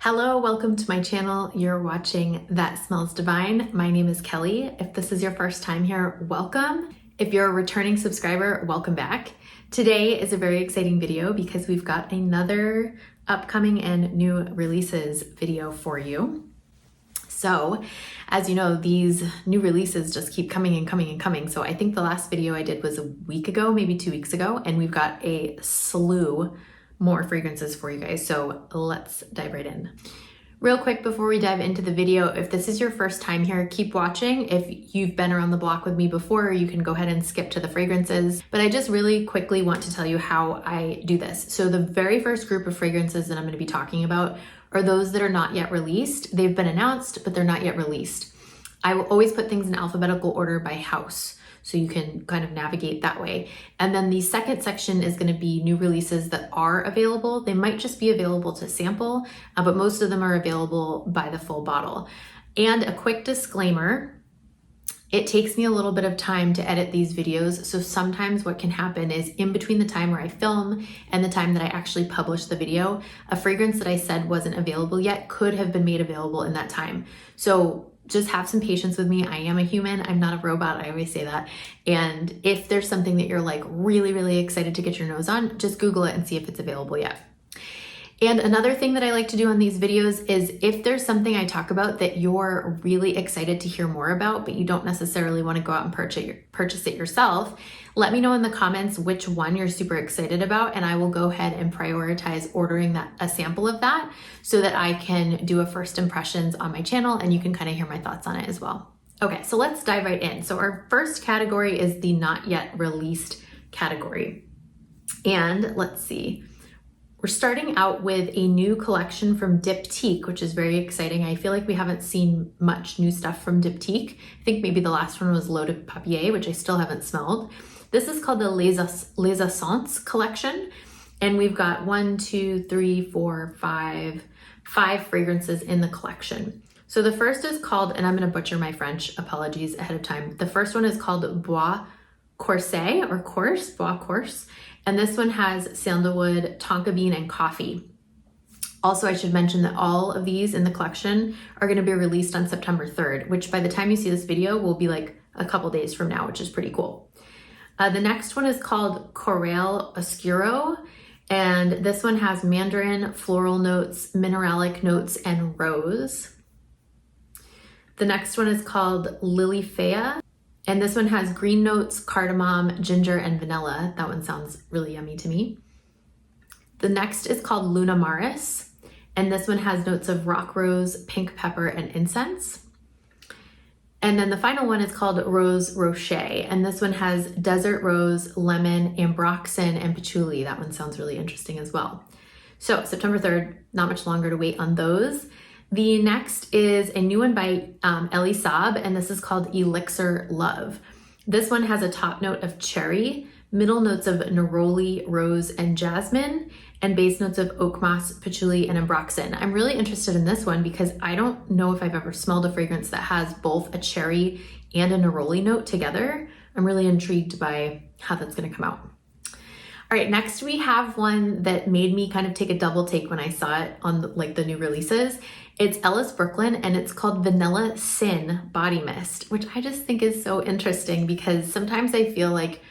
Hello, welcome to my channel. You're watching That Smells Divine. My name is Kelly. If this is your first time here, welcome. If you're a returning subscriber, welcome back. Today is a very exciting video because we've got another upcoming and new releases video for you. So, as you know, these new releases just keep coming and coming and coming. So I think the last video I did was a week ago, maybe 2 weeks ago, and we've got a slew more fragrances for you guys. So let's dive right in. Real quick before we dive into the video, if this is your first time here, keep watching. If you've been around the block with me before, you can go ahead and skip to the fragrances. But I just really quickly want to tell you how I do this. So the very first group of fragrances that I'm going to be talking about are those that are not yet released. They've been announced, but they're not yet released. I will always put things in alphabetical order by house, so you can kind of navigate that way. And then the second section is going to be new releases that are available. They might just be available to sample, but most of them are available by the full bottle. And a quick disclaimer, it takes me a little bit of time to edit these videos. So sometimes what can happen is in between the time where I film and the time that I actually publish the video, a fragrance that I said wasn't available yet could have been made available in that time. So just have some patience with me. I am a human. I'm not a robot. I always say that. And if there's something that you're like really, really excited to get your nose on, just Google it and see if it's available yet. And another thing that I like to do on these videos is if there's something I talk about that you're really excited to hear more about, but you don't necessarily want to go out and purchase it yourself, let me know in the comments which one you're super excited about, and I will go ahead and prioritize ordering a sample of that so that I can do a first impressions on my channel and you can kind of hear my thoughts on it as well. Okay, so let's dive right in. So our first category is the not yet released category. And let's see. We're starting out with a new collection from Diptyque, which is very exciting. I feel like we haven't seen much new stuff from Diptyque. I think maybe the last one was L'Eau de Papier, which I still haven't smelled. This is called the Les Essences collection. And we've got 5 fragrances in the collection. So the first is called, and I'm going to butcher my French, apologies ahead of time. The first one is called Bois Corset or Corse, Bois Corse. And this one has sandalwood, tonka bean, and coffee. Also, I should mention that all of these in the collection are going to be released on September 3rd, which by the time you see this video will be like a couple days from now, which is pretty cool. The next one is called Coral Oscuro, and this one has mandarin, floral notes, mineralic notes, and rose. The next one is called Lily Fea. And this one has green notes, cardamom, ginger, and vanilla. That one sounds really yummy to me. The next is called Luna Maris. And this one has notes of rock rose, pink pepper, and incense. And then the final one is called Rose Rocher. And this one has desert rose, lemon, ambroxan, and patchouli. That one sounds really interesting as well. So September 3rd, not much longer to wait on those. The next is a new one by Elie Saab, and this is called Elixir Love. This one has a top note of cherry, middle notes of neroli, rose, and jasmine, and base notes of oak moss, patchouli, and ambroxan. I'm really interested in this one because I don't know if I've ever smelled a fragrance that has both a cherry and a neroli note together. I'm really intrigued by how that's going to come out. All right, next we have one that made me kind of take a double take when I saw it on the new releases. It's Ellis Brooklyn, and it's called Vanilla Sin Body Mist, which I just think is so interesting because sometimes I feel like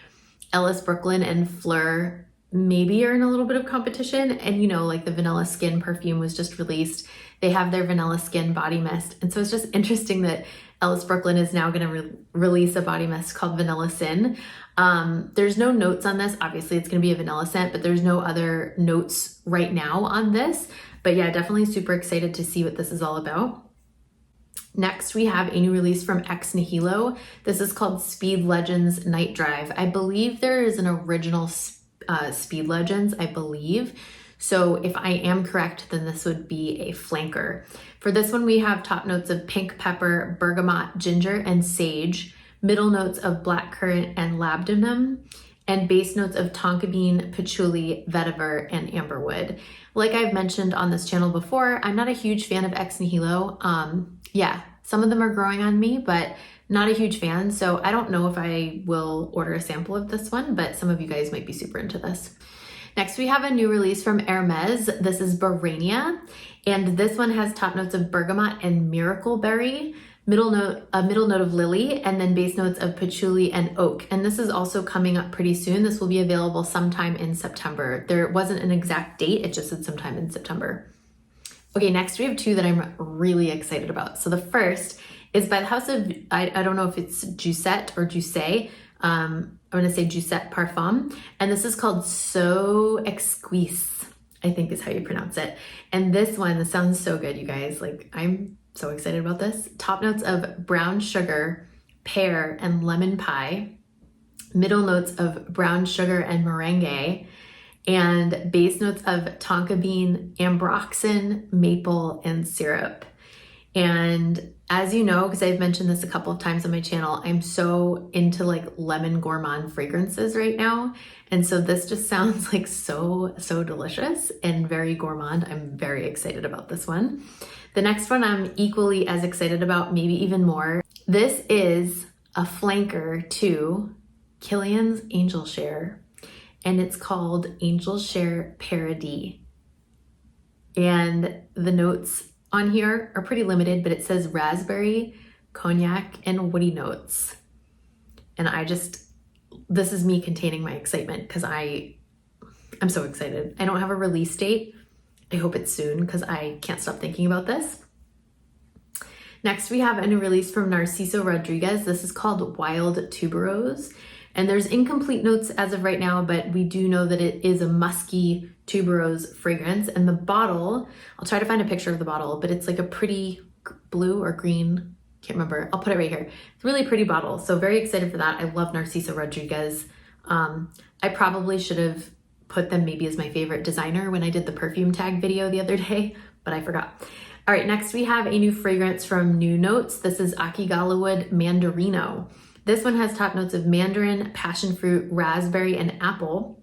Ellis Brooklyn and Fleur maybe are in a little bit of competition. And like the Vanilla Skin perfume was just released. They have their Vanilla Skin body mist. And so it's just interesting that Ellis Brooklyn is now going to release a body mist called Vanilla Sin. There's no notes on this. Obviously, it's going to be a vanilla scent, but there's no other notes right now on this. But yeah, definitely super excited to see what this is all about. Next, we have a new release from Ex Nihilo. This is called Speed Legends Night Drive. I believe there is an original Speed Legends, I believe. So if I am correct, then this would be a flanker. For this one, we have top notes of pink pepper, bergamot, ginger, and sage, middle notes of blackcurrant and labdanum, and base notes of tonka bean, patchouli, vetiver, and amberwood. Like I've mentioned on this channel before, I'm not a huge fan of Ex Nihilo. Yeah, some of them are growing on me, but not a huge fan. So I don't know if I will order a sample of this one, but some of you guys might be super into this. Next, we have a new release from Hermes. This is Barania, and this one has top notes of bergamot and miracle berry, a middle note of lily, and then base notes of patchouli and oak. And this is also coming up pretty soon. This will be available sometime in September. There wasn't an exact date, it just said sometime in September. Okay, next we have two that I'm really excited about. So the first is by the house of, I don't know if it's Jusette or Jusset. I'm gonna say Jusette Parfum. And this is called So Exquise, I think is how you pronounce it. And this sounds so good, you guys. Like, I'm so excited about this. Top notes of brown sugar, pear, and lemon pie. Middle notes of brown sugar and meringue. And base notes of tonka bean, ambroxan, maple, and syrup. And as you know, because I've mentioned this a couple of times on my channel, I'm so into like lemon gourmand fragrances right now. And so this just sounds like so delicious and very gourmand. I'm very excited about this one. The next one I'm equally as excited about, maybe even more. This is a flanker to Kilian's Angel Share, and it's called Angel Share Paradis. And the notes on here are pretty limited, but it says raspberry, cognac, and woody notes. And this is me containing my excitement because I'm so excited. I don't have a release date. I hope it's soon because I can't stop thinking about this. Next, we have a new release from Narciso Rodriguez. This is called Wild Tuberose. And there's incomplete notes as of right now, but we do know that it is a musky tuberose fragrance. And the bottle, I'll try to find a picture of the bottle, but it's like a pretty blue or green, can't remember. I'll put it right here. It's a really pretty bottle. So very excited for that. I love Narciso Rodriguez. I probably should have put them maybe as my favorite designer when I did the perfume tag video the other day, but I forgot. All right, next we have a new fragrance from New Notes. This is Akigalawood Mandarino. This one has top notes of mandarin, passion fruit, raspberry, and apple.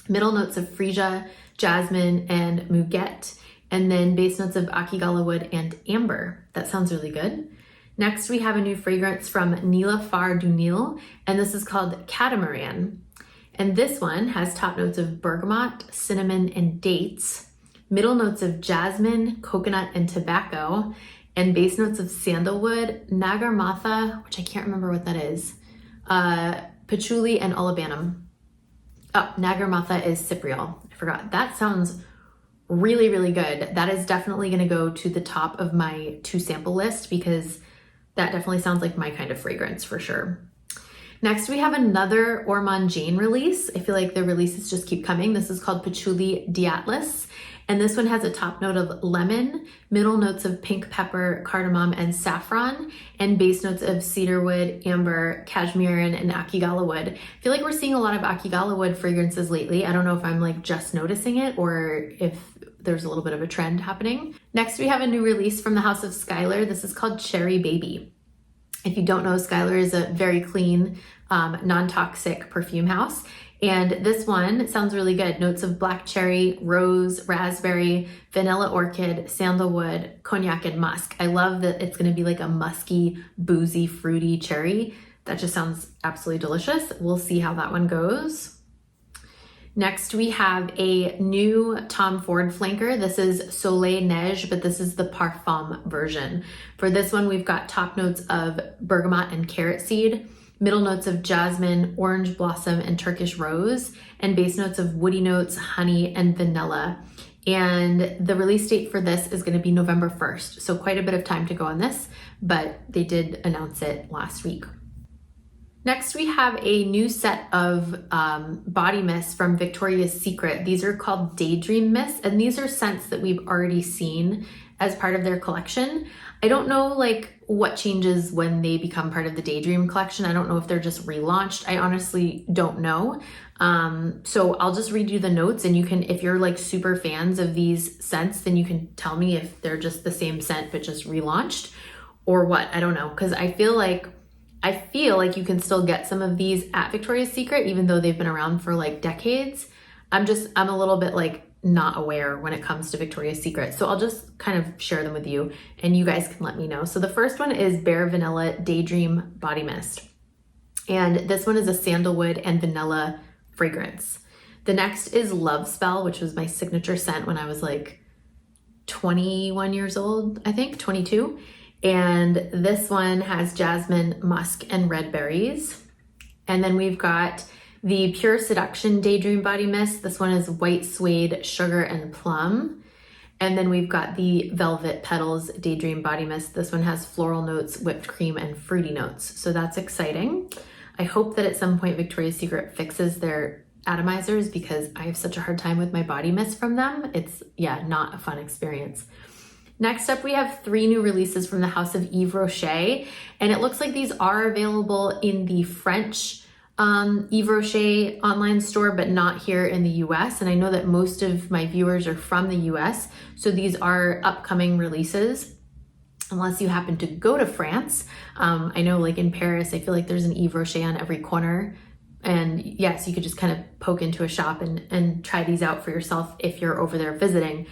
Middle notes of freesia, jasmine, and muguet. And then base notes of Akigalawood and amber. That sounds really good. Next, we have a new fragrance from Nilafar du Nil, and this is called Catamaran. And this one has top notes of bergamot, cinnamon, and dates. Middle notes of jasmine, coconut, and tobacco. And base notes of sandalwood, nagarmatha, which I can't remember what that is, patchouli, and olibanum. Oh, nagarmatha is cypriol. I forgot. That sounds really, really good. That is definitely going to go to the top of my 2 sample list because that definitely sounds like my kind of fragrance for sure. Next, we have another Ormond Jeanne release. I feel like the releases just keep coming. This is called Patchouli d'Atlas. And this one has a top note of lemon, middle notes of pink pepper, cardamom, and saffron, and base notes of cedarwood, amber, cashmere, and Akigalawood. I feel like we're seeing a lot of Akigalawood fragrances lately. I don't know if I'm like just noticing it or if there's a little bit of a trend happening. Next, we have a new release from the house of Skylar. This is called Cherry Baby. If you don't know, Skylar is a very clean, non-toxic perfume house. And this one sounds really good. Notes of black cherry, rose, raspberry, vanilla orchid, sandalwood, cognac, and musk. I love that it's gonna be like a musky, boozy, fruity cherry. That just sounds absolutely delicious. We'll see how that one goes. Next, we have a new Tom Ford flanker. This is Soleil Neige, but this is the Parfum version. For this one, we've got top notes of bergamot and carrot seed, middle notes of jasmine, orange blossom, and Turkish rose, and base notes of woody notes, honey, and vanilla. And the release date for this is going to be November 1st. So quite a bit of time to go on this, but they did announce it last week. Next, we have a new set of body mists from Victoria's Secret. These are called Daydream Mists, and these are scents that we've already seen as part of their collection. I don't know like what changes when they become part of the Daydream collection. I don't know if they're just relaunched. I honestly don't know. So I'll just read you the notes, and you can, if you're like super fans of these scents, then you can tell me if they're just the same scent but just relaunched or what. I don't know, because I feel like you can still get some of these at Victoria's Secret, even though they've been around for like decades. I'm a little bit like not aware when it comes to Victoria's Secret. So I'll just kind of share them with you and you guys can let me know. So the first one is Bare Vanilla Daydream Body Mist. And this one is a sandalwood and vanilla fragrance. The next is Love Spell, which was my signature scent when I was like 21 years old, I think, 22. And this one has jasmine, musk, and red berries. And then we've got the Pure Seduction Daydream Body Mist. This one is white suede, sugar, and plum. And then we've got the Velvet Petals Daydream Body Mist. This one has floral notes, whipped cream, and fruity notes. So that's exciting. I hope that at some point Victoria's Secret fixes their atomizers because I have such a hard time with my body mist from them. It's, yeah, not a fun experience. Next up, we have 3 new releases from the House of Yves Rocher, and it looks like these are available in the French Yves Rocher online store, but not here in the US. And I know that most of my viewers are from the US, so these are upcoming releases, unless you happen to go to France. I know like in Paris, I feel like there's an Yves Rocher on every corner. And yes, you could just kind of poke into a shop and try these out for yourself if you're over there visiting.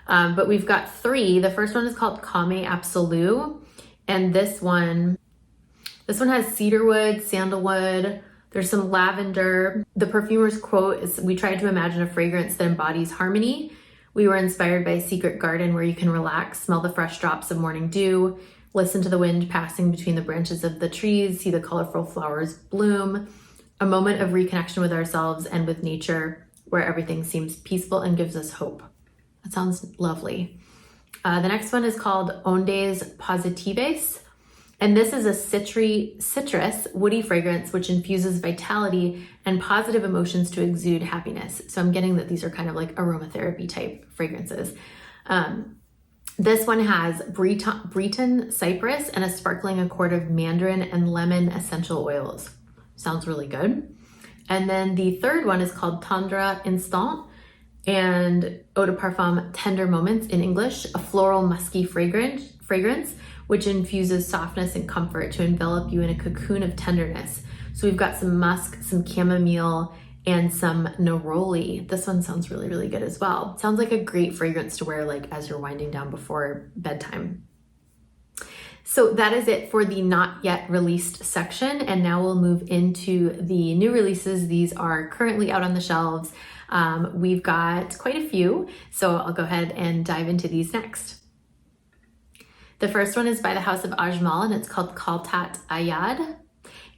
But we've got 3. The first one is called Comme Absolu. And this one has cedarwood, sandalwood, there's some lavender. The perfumer's quote is, "We tried to imagine a fragrance that embodies harmony. We were inspired by a secret garden where you can relax, smell the fresh drops of morning dew, listen to the wind passing between the branches of the trees, see the colorful flowers bloom. A moment of reconnection with ourselves and with nature where everything seems peaceful and gives us hope." That sounds lovely. The next one is called Ondes Positives. And this is a citrus woody fragrance which infuses vitality and positive emotions to exude happiness. So I'm getting that these are kind of like aromatherapy type fragrances. This one has Breton cypress and a sparkling accord of mandarin and lemon essential oils. Sounds really good. And then the third one is called Tendre Instant and Eau de Parfum Tender Moments in English, a floral musky fragrance which infuses softness and comfort to envelop you in a cocoon of tenderness. So we've got some musk, some chamomile, and some neroli. This one sounds really, really good as well. Sounds like a great fragrance to wear like as you're winding down before bedtime. So that is it for the not yet released section. And now we'll move into the new releases. These are currently out on the shelves. We've got quite a few, so I'll go ahead and dive into these next. The first one is by the House of Ajmal, and it's called Kaltat Ayad.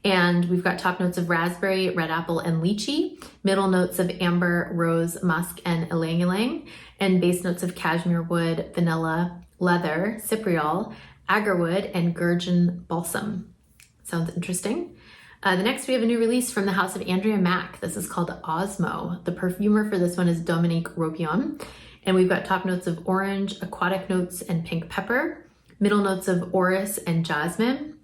And we've got top notes of raspberry, red apple, and lychee, middle notes of amber, rose, musk, and ylang-ylang, and base notes of cashmere wood, vanilla, leather, cypriol, agarwood, and gurgeon balsam. Sounds interesting. The next, we have a new release from the House of Andrea Mack. This is called Osmo. The perfumer for this one is Dominique Ropion. And we've got top notes of orange, aquatic notes, and pink pepper, middle notes of orris and jasmine,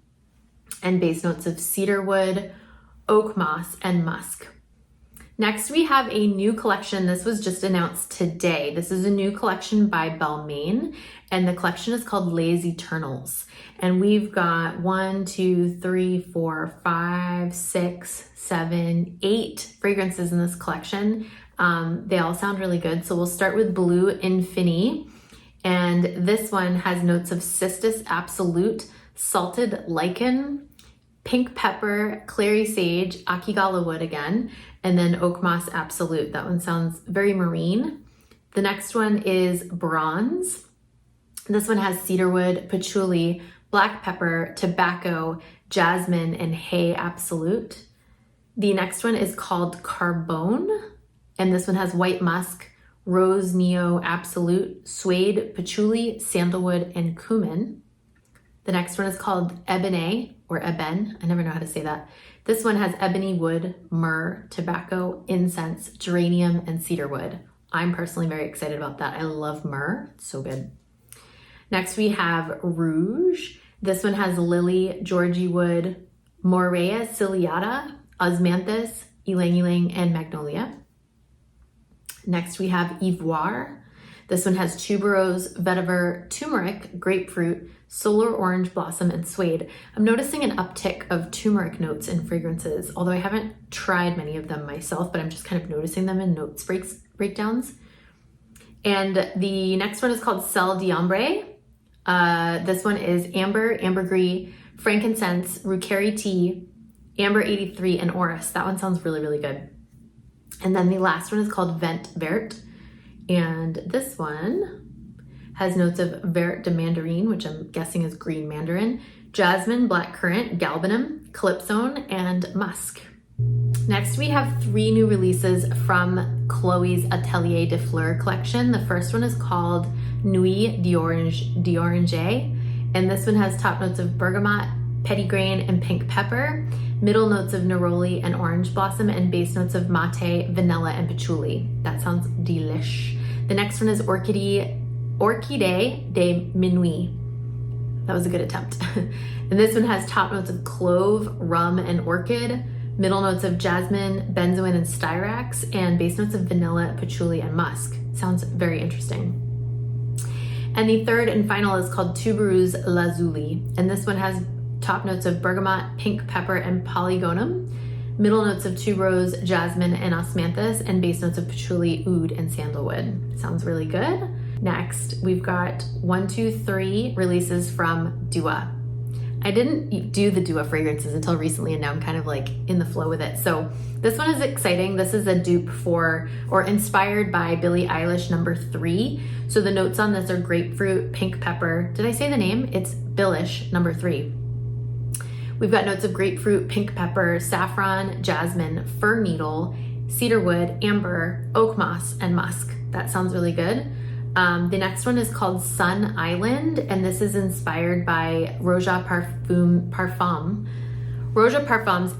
and base notes of cedarwood, oak moss, and musk. Next, we have a new collection. This was just announced today. This is a new collection by Balmain, and the collection is called Les Eternals. And we've got 8 fragrances in this collection. They all sound really good. So we'll start with Blue Infini. And this one has notes of Cistus Absolute, salted lichen, pink pepper, clary sage, akigala wood again, and then oak moss absolute. That one sounds very marine. The next one is Bronze. This one has cedarwood, patchouli, black pepper, tobacco, jasmine, and hay absolute. The next one is called Carbone, and this one has white musk, rose neo absolute, suede, patchouli, sandalwood, and cumin. The next one is called Ebene, or Eben, I never know how to say that. This one has ebony wood, myrrh, tobacco, incense, geranium, and cedarwood. I'm personally very excited about that. I love myrrh, it's so good. Next we have Rouge. This one has lily, Georgie wood, Morea ciliata, osmanthus, ylang-ylang, and magnolia. Next we have Ivoire. This one has tuberose, vetiver, turmeric, grapefruit, solar orange blossom, and suede. I'm noticing an uptick of turmeric notes in fragrances, although I haven't tried many of them myself, but I'm just kind of noticing them in notes breakdowns. And the next one is called Celle d'Ambre. This one is amber, ambergris, frankincense, rookery tea, amber 83, and orris. That one sounds really, really good. And then the last one is called Vent Vert. And this one has notes of Vert de Mandarine, which I'm guessing is green mandarin, jasmine, blackcurrant, galbanum, calypsone, and musk. Next, we have 3 new releases from Chloe's Atelier de Fleur collection. The first one is called Nuit d'Orange, and this one has top notes of bergamot, petitgrain, and pink pepper, middle notes of neroli and orange blossom, and base notes of mate, vanilla, and patchouli. That sounds delish. The next one is Orchidée de Minuit. That was a good attempt. And this one has top notes of clove, rum, and orchid, middle notes of jasmine, benzoin, and styrax, and base notes of vanilla, patchouli, and musk. Sounds very interesting. And the third and final is called Tuberose Lazuli, and this one has top notes of bergamot, pink pepper, and polygonum, middle notes of tuberose, jasmine, and osmanthus, and base notes of patchouli, oud, and sandalwood. Sounds really good. Next, we've got 1, 2, 3 releases from Dua. I didn't do the Dua fragrances until recently, and now I'm kind of like in the flow with it. So this one is exciting. This is a dupe for, or inspired by, Billie Eilish number 3. So the notes on this are grapefruit, pink pepper. Did I say the name? It's Billish number 3. We've got notes of grapefruit, pink pepper, saffron, jasmine, fir needle, cedarwood, amber, oak moss, and musk. That sounds really good. The next one is called Sun Island, and this is inspired by Roja Parfum's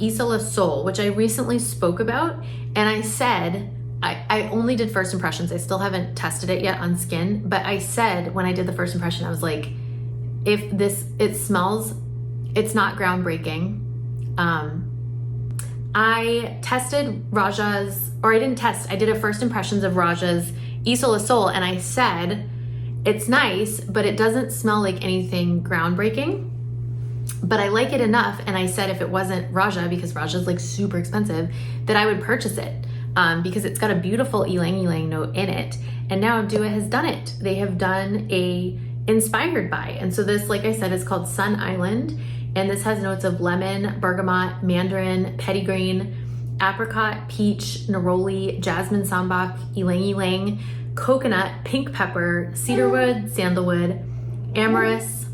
Isola Sol, which I recently spoke about, and I said, I only did first impressions. I still haven't tested it yet on skin, but I said when I did the first impression, I was like, it smells, it's not groundbreaking. I tested Raja's, or I didn't test, I did a first impressions of Raja's Isola Sol, and I said, it's nice, but it doesn't smell like anything groundbreaking, but I like it enough, and I said if it wasn't Raja, because Raja's like super expensive, that I would purchase it, because it's got a beautiful ylang ylang note in it, and now Dua has done it. They have done a inspired by, and so this, like I said, is called Sun Island, and this has notes of lemon, bergamot, mandarin, petitgrain, apricot, peach, neroli, jasmine sambac, ylang ylang, coconut, pink pepper, cedarwood, sandalwood, amyris,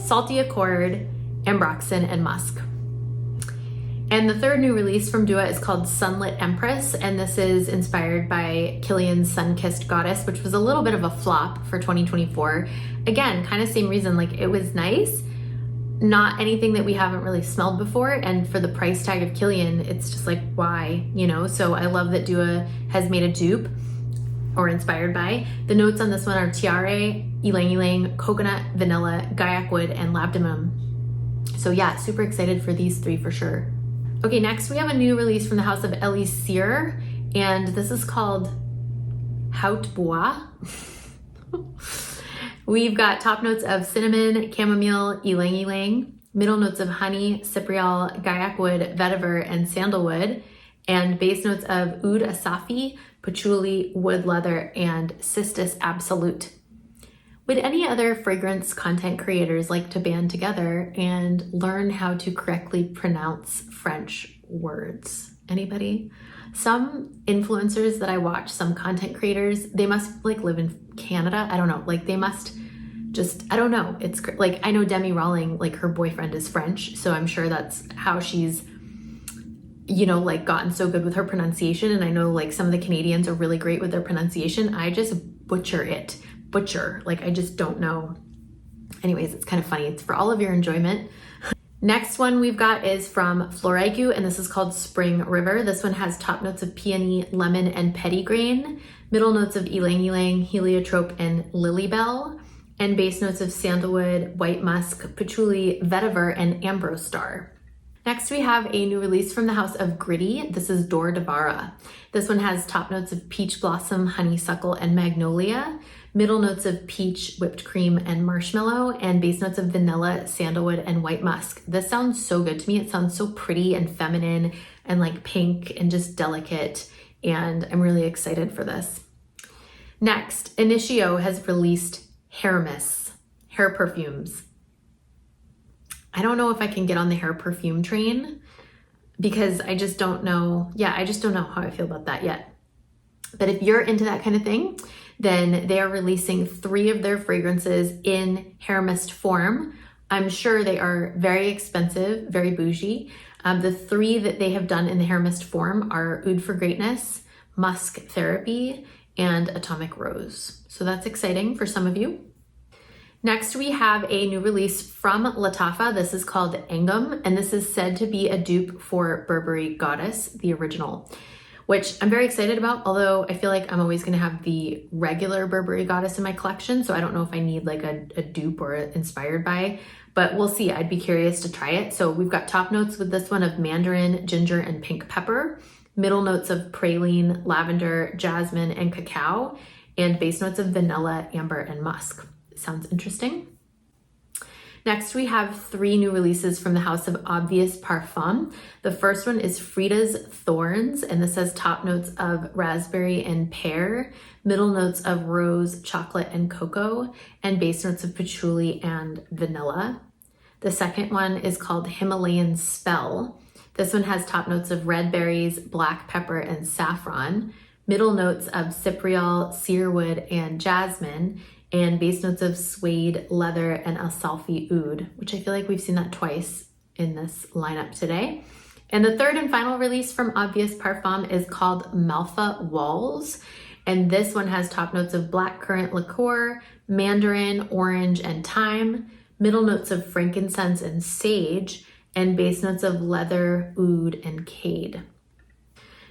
salty accord, ambroxan, and musk. And the third new release from Dua is called Sunlit Empress, and this is inspired by Kilian's Sun-Kissed Goddess, which was a little bit of a flop for 2024. Again, kind of same reason, like it was nice, not anything that we haven't really smelled before, and for the price tag of Kilian, it's just like, why, you know? So I love that Dua has made a dupe, or inspired by. The notes on this one are tiare, ylang ylang, coconut, vanilla, gaiac wood, and labdanum. So yeah, super excited for these 3 for sure. Okay, next we have a new release from the house of Elixir, and this is called Haute Bois. We've got top notes of cinnamon, chamomile, ylang ylang, middle notes of honey, cypriol, gaiac wood, vetiver, and sandalwood, and base notes of oud asafi, patchouli, wood leather, and cistus absolute. Would any other fragrance content creators like to band together and learn how to correctly pronounce French words? Anybody? Some influencers that I watch, some content creators, they must like live in Canada. I don't know. Like they must just, I don't know. It's like, I know Demi Rawling, like her boyfriend is French. So I'm sure that's how she's, you know, like gotten so good with her pronunciation. And I know like some of the Canadians are really great with their pronunciation. I just butcher. Like I just don't know. Anyways, it's kind of funny. It's for all of your enjoyment. Next one we've got is from Floraigu, and this is called Spring River. This one has top notes of peony, lemon, and petitgrain, middle notes of ylang ylang, heliotrope, and lilybell, and base notes of sandalwood, white musk, patchouli, vetiver, and ambrostar. Next we have a new release from the house of Gritty. This is Dor Devara. This one has top notes of peach blossom, honeysuckle, and magnolia, middle notes of peach, whipped cream, and marshmallow, and base notes of vanilla, sandalwood, and white musk. This sounds so good to me. It sounds so pretty and feminine and like pink and just delicate, and I'm really excited for this. Next, Initio has released hair mists, hair perfumes. I don't know if I can get on the hair perfume train. because I just don't know. Yeah, I just don't know how I feel about that yet. But if you're into that kind of thing, then they are releasing 3 of their fragrances in hair mist form. I'm sure they are very expensive, very bougie. The 3 that they have done in the hair mist form are Oud for Greatness, Musk Therapy, and Atomic Rose. So that's exciting for some of you. Next, we have a new release from Lattafa. This is called Engum, and this is said to be a dupe for Burberry Goddess, the original, which I'm very excited about, although I feel like I'm always gonna have the regular Burberry Goddess in my collection, so I don't know if I need like a dupe or inspired by, but we'll see. I'd be curious to try it. So we've got top notes with this one of mandarin, ginger, and pink pepper, middle notes of praline, lavender, jasmine, and cacao, and base notes of vanilla, amber, and musk. Sounds interesting. Next, we have 3 new releases from the House of Obvious Parfum. The first one is Frida's Thorns, and this has top notes of raspberry and pear, middle notes of rose, chocolate, and cocoa, and base notes of patchouli and vanilla. The second one is called Himalayan Spell. This one has top notes of red berries, black pepper, and saffron, middle notes of cypriol, cedarwood, and jasmine, and base notes of suede, leather, and asalfi oud, which I feel like we've seen that twice in this lineup today. And the third and final release from Obvious Parfum is called Malfa Walls. And this one has top notes of blackcurrant liqueur, mandarin, orange, and thyme, middle notes of frankincense and sage, and base notes of leather, oud, and cade.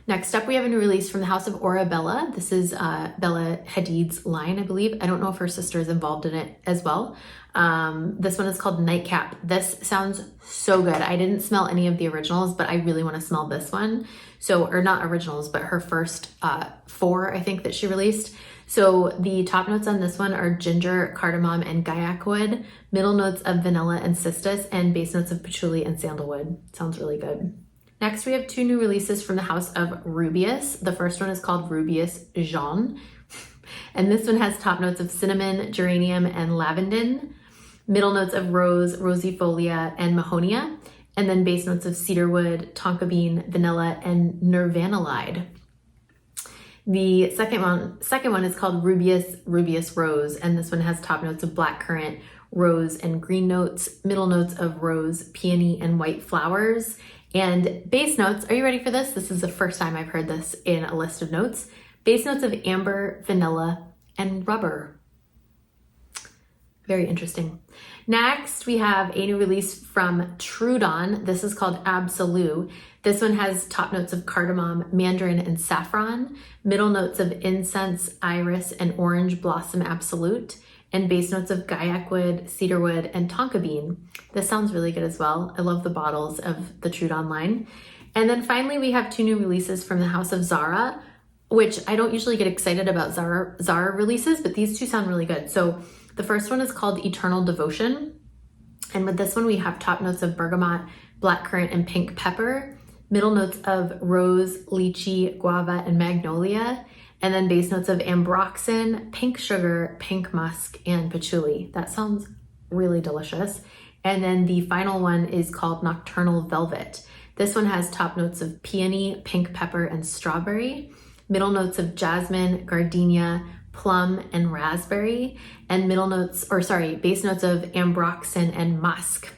Next up, we have a new release from the House of Orabella. This is Bella Hadid's line, I believe. I don't know if her sister is involved in it as well. This one is called Nightcap. This sounds so good. I didn't smell any of the originals, but I really want to smell this one. So, or not originals, but her first 4, I think, that she released. So the top notes on this one are ginger, cardamom, and gaiac wood, middle notes of vanilla and cistus, and base notes of patchouli and sandalwood. Sounds really good. Next, we have 2 new releases from the House of Rubius. The first one is called Rubius Jeanne, and this one has top notes of cinnamon, geranium, and lavandin, middle notes of rose, rosifolia, and mahonia, and then base notes of cedarwood, tonka bean, vanilla, and nirvanalide. The second one is called Rubius Rose, and this one has top notes of blackcurrant, rose, and green notes, middle notes of rose, peony, and white flowers, and base notes. Are you ready for this? This is the first time I've heard this in a list of notes. Base notes of amber, vanilla, and rubber. Very interesting. Next, we have a new release from Trudon. This is called Absolute. This one has top notes of cardamom, mandarin, and saffron, middle notes of incense, iris, and orange blossom absolute, and base notes of gaiac wood, cedarwood, and tonka bean. This sounds really good as well. I love the bottles of the Trudon line. And then finally, we have 2 new releases from the House of Zara, which I don't usually get excited about Zara releases, but these 2 sound really good. So the first one is called Eternal Devotion. And with this one, we have top notes of bergamot, blackcurrant, and pink pepper, middle notes of rose, lychee, guava, and magnolia, and then base notes of ambroxan, pink sugar, pink musk, and patchouli. That sounds really delicious. And then the final one is called Nocturnal Velvet. This one has top notes of peony, pink pepper, and strawberry, middle notes of jasmine, gardenia, plum, and raspberry, and base notes of ambroxan and musk.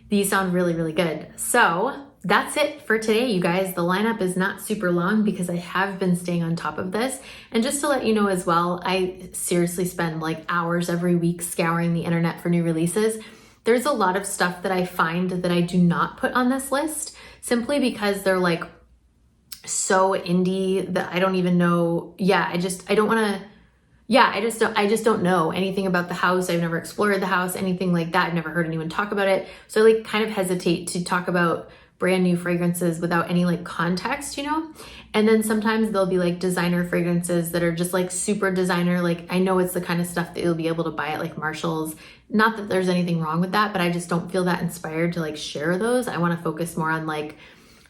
These sound really, really good. So that's it for today, you guys. The lineup is not super long because I have been staying on top of this. And just to let you know as well, I seriously spend like hours every week scouring the internet for new releases. There's a lot of stuff that I find that I do not put on this list simply because they're like so indie that I don't even know. I just don't know anything about the house. I've never explored the house, anything like that. I've never heard anyone talk about it. So I like kind of hesitate to talk about brand new fragrances without any like context, you know? And then sometimes there'll be like designer fragrances that are just like super designer. Like I know it's the kind of stuff that you'll be able to buy at like Marshall's. Not that there's anything wrong with that, but I just don't feel that inspired to like share those. I want to focus more on like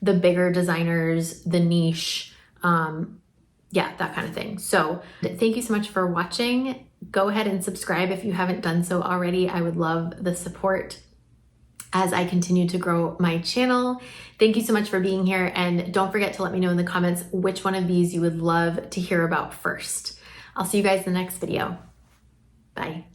the bigger designers, the niche, that kind of thing. So thank you so much for watching. Go ahead and subscribe if you haven't done so already. I would love the support. as I continue to grow my channel. Thank you so much for being here, and don't forget to let me know in the comments which one of these you would love to hear about first. I'll see you guys in the next video. Bye.